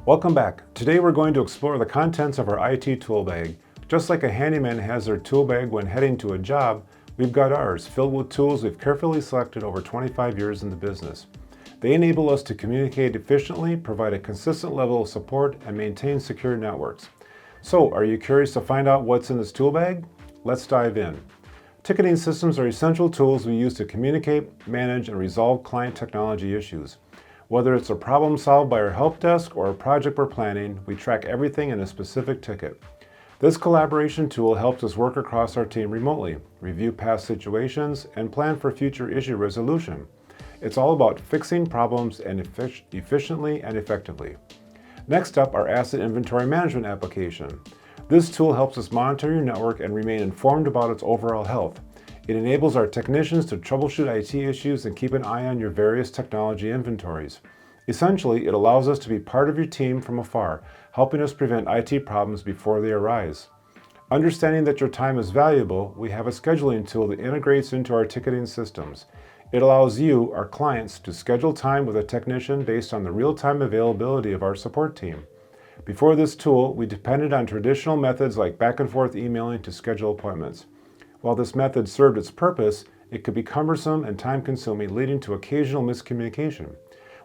Welcome back. Today we're going to explore the contents of our IT tool bag. Just like a handyman has their tool bag when heading to a job, we've got ours filled with tools we've carefully selected over 25 years in the business. They enable us to communicate efficiently, provide a consistent level of support, and maintain secure networks. So, are you curious to find out what's in this tool bag? Let's dive in. Ticketing systems are essential tools we use to communicate, manage, and resolve client technology issues. Whether it's a problem solved by our help desk or a project we're planning, we track everything in a specific ticket. This collaboration tool helps us work across our team remotely, review past situations, and plan for future issue resolution. It's all about fixing problems and efficiently and effectively. Next up, our asset inventory management application. This tool helps us monitor your network and remain informed about its overall health. It enables our technicians to troubleshoot IT issues and keep an eye on your various technology inventories. Essentially, it allows us to be part of your team from afar, helping us prevent IT problems before they arise. Understanding that your time is valuable, we have a scheduling tool that integrates into our ticketing systems. It allows you, our clients, to schedule time with a technician based on the real-time availability of our support team. Before this tool, we depended on traditional methods like back-and-forth emailing to schedule appointments. While this method served its purpose, it could be cumbersome and time-consuming, leading to occasional miscommunication.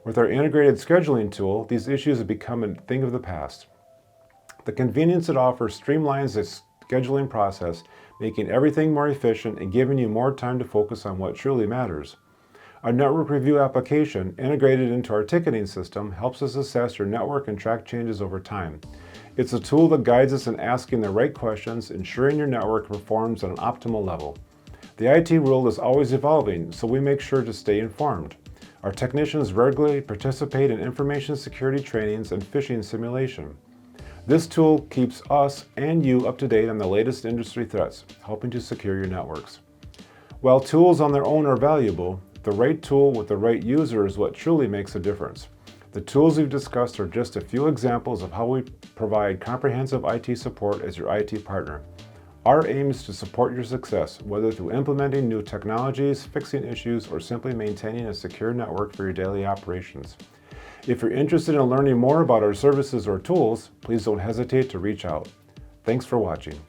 With our integrated scheduling tool, these issues have become a thing of the past. The convenience it offers streamlines the scheduling process, making everything more efficient and giving you more time to focus on what truly matters. Our network review application, integrated into our ticketing system, helps us assess your network and track changes over time. It's a tool that guides us in asking the right questions, ensuring your network performs at an optimal level. The IT world is always evolving, so we make sure to stay informed. Our technicians regularly participate in information security trainings and phishing simulation. This tool keeps us and you up to date on the latest industry threats, helping to secure your networks. While tools on their own are valuable, the right tool with the right user is what truly makes a difference. The tools we've discussed are just a few examples of how we provide comprehensive IT support as your IT partner. Our aim is to support your success, whether through implementing new technologies, fixing issues, or simply maintaining a secure network for your daily operations. If you're interested in learning more about our services or tools, please don't hesitate to reach out. Thanks for watching.